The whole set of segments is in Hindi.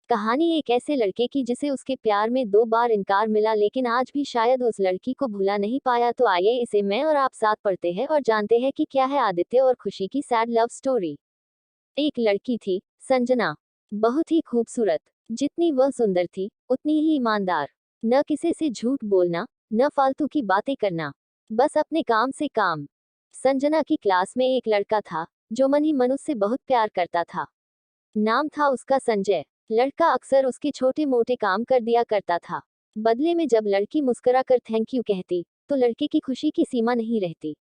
कहानी एक ऐसे लड़के की जिसे उसके प्यार में 2 बार इनकार मिला, लेकिन आज भी शायद उस लड़की को भुला नहीं पाया। तो आइए इसे मैं और आप साथ पढ़ते हैं और जानते हैं कि क्या है आदित्य और खुशी की सैड लव स्टोरी। एक लड़की थी, संजना। बहुत ही खूबसूरत। जितनी वह सुंदर थी उतनी ही ईमानदार। न किसी से झूठ बोलना, न फालतू की बातें करना, बस अपने काम से काम। संजना की क्लास में एक लड़का था जो मन ही मन उससे बहुत प्यार करता था। नाम था उसका संजय। लड़का अक्सर उसके छोटे मोटे काम कर दिया करता था। बदले में जब लड़की मुस्कुराकर थैंक यू कहती तो लड़के की खुशी की सीमा नहीं रहती।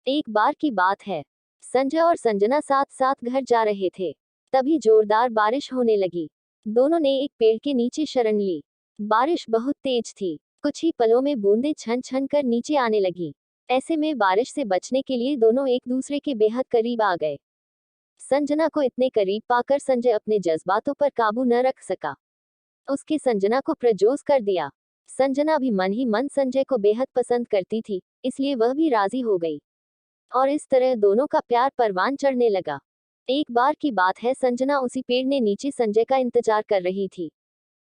एक बार की बात है, संजय और संजना साथ साथ घर जा रहे थे। तभी जोरदार बारिश होने लगी। दोनों ने एक पेड़ के नीचे शरण ली। बारिश बहुत तेज थी। कुछ ही पलों में बूंदें छन छन कर नीचे आने लगी। ऐसे में बारिश से बचने के लिए दोनों एक दूसरे के बेहद करीब आ गए। संजना को इतने करीब पाकर संजय अपने जज्बातों पर काबू न रख सका। उसके संजना को प्रपोज कर दिया। संजना भी मन ही मन संजय को बेहद पसंद करती थी, इसलिए वह भी राजी हो गई। और इस तरह दोनों का प्यार परवान चढ़ने लगा। एक बार की बात है, संजना उसी पेड़ ने नीचे संजय का इंतजार कर रही थी।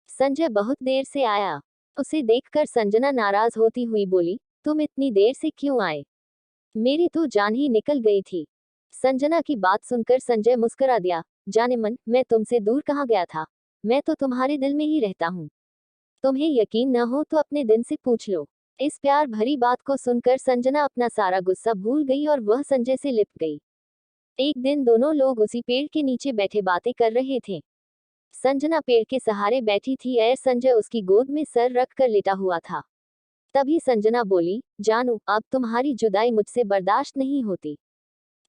संजय बहुत देर से आया। उसे देखकर संजना नाराज होती हुई बोली, तुम इतनी देर से क्यों आए? मेरी तो जान ही निकल गई थी। संजना की बात सुनकर संजय मुस्कुरा दिया, जाने मन, मैं तुमसे दूर कहाँ गया था। मैं तो तुम्हारे दिल में ही रहता हूँ। तुम्हें यकीन न हो तो अपने दिन से पूछ लो। इस प्यार भरी बात को सुनकर संजना अपना सारा गुस्सा भूल गई और वह संजय से लिपट गई। एक दिन दोनों लोग उसी पेड़ के नीचे बैठे बातें कर रहे थे। संजना पेड़ के सहारे बैठी थी और संजय उसकी गोद में सर रख कर लेटा हुआ था। तभी संजना बोली, जानू, अब तुम्हारी जुदाई मुझसे बर्दाश्त नहीं होती।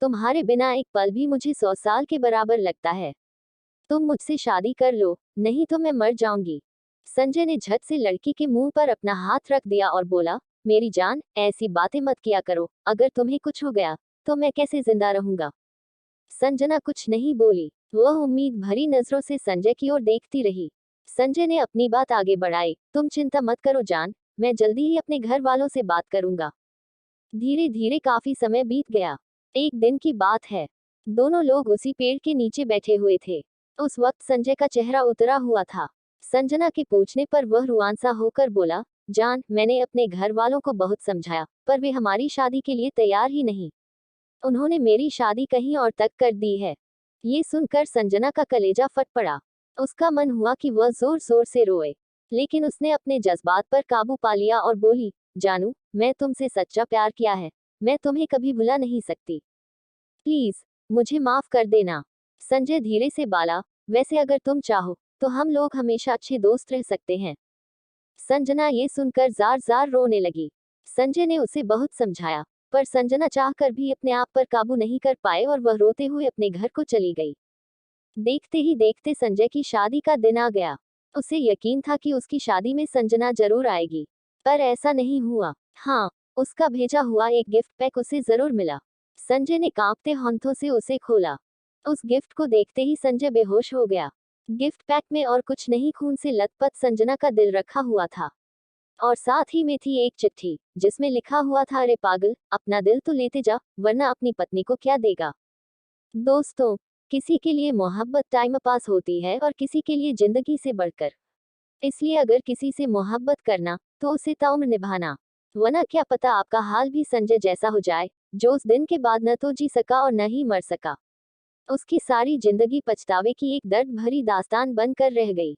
तुम्हारे बिना एक पल भी मुझे 100 साल के बराबर लगता है। तुम मुझसे शादी कर लो, नहीं तो मैं मर जाऊंगी। संजय ने झट से लड़की के मुंह पर अपना हाथ रख दिया और बोला, मेरी जान, ऐसी बातें मत किया करो। अगर तुम्हें कुछ हो गया तो मैं कैसे जिंदा रहूंगा? संजना कुछ नहीं बोली। वह उम्मीद भरी नजरों से संजय की ओर देखती रही। संजय ने अपनी बात आगे बढ़ाई, तुम चिंता मत करो जान, मैं जल्दी ही अपने घर वालों से बात करूंगा। धीरे धीरे काफी समय बीत गया। एक दिन की बात है, दोनों लोग उसी पेड़ के नीचे बैठे हुए थे। उस वक्त संजय का चेहरा उतरा हुआ था। संजना के पूछने पर वह रुआंसा होकर बोला, जान, मैंने अपने घर वालों को बहुत समझाया, पर वे हमारी शादी के लिए तैयार ही नहीं। उन्होंने मेरी शादी कहीं और तक कर दी है। ये सुनकर संजना का कलेजा फट पड़ा। उसका मन हुआ कि वह जोर जोर से रोए, लेकिन उसने अपने जज्बात पर काबू पा लिया और बोली, जानू, मैं तुमसे सच्चा प्यार किया है। मैं तुम्हें कभी भुला नहीं सकती। प्लीज मुझे माफ कर देना। संजय धीरे से बोला, वैसे अगर तुम चाहो तो हम लोग हमेशा अच्छे दोस्त रह सकते हैं। संजना ये सुनकर जार जार रोने लगी। संजय ने उसे बहुत समझाया, पर संजना चाहकर भी अपने आप पर काबू नहीं कर पाए और वह रोते हुए अपने घर को चली गई। देखते ही देखते संजय की शादी का दिन आ गया। उसे यकीन था कि उसकी शादी में संजना जरूर आएगी, पर ऐसा नहीं हुआ। हाँ, उसका भेजा हुआ एक गिफ्ट पैक उसे जरूर मिला। संजय ने कांपते हाथों से उसे खोला। उस गिफ्ट को देखते ही संजय बेहोश हो गया। गिफ्ट पैक में और कुछ नहीं, खून से लथपथ संजना का दिल रखा हुआ था। और साथ ही में थी एक चिट्ठी जिसमें लिखा हुआ था, अरे पागल, अपना दिल तो लेते जा, वरना अपनी पत्नी को क्या देगा। दोस्तों, किसी के लिए मोहब्बत टाइम पास होती है और किसी के लिए जिंदगी से बढ़कर। इसलिए अगर किसी से मोहब्बत करना तो उसे ताउम्र निभाना, वरना क्या पता आपका हाल भी संजय जैसा हो जाए, जो उस दिन के बाद न तो जी सका और न ही मर सका। उसकी सारी जिंदगी पछतावे की एक दर्द भरी दास्तान बनकर रह गई।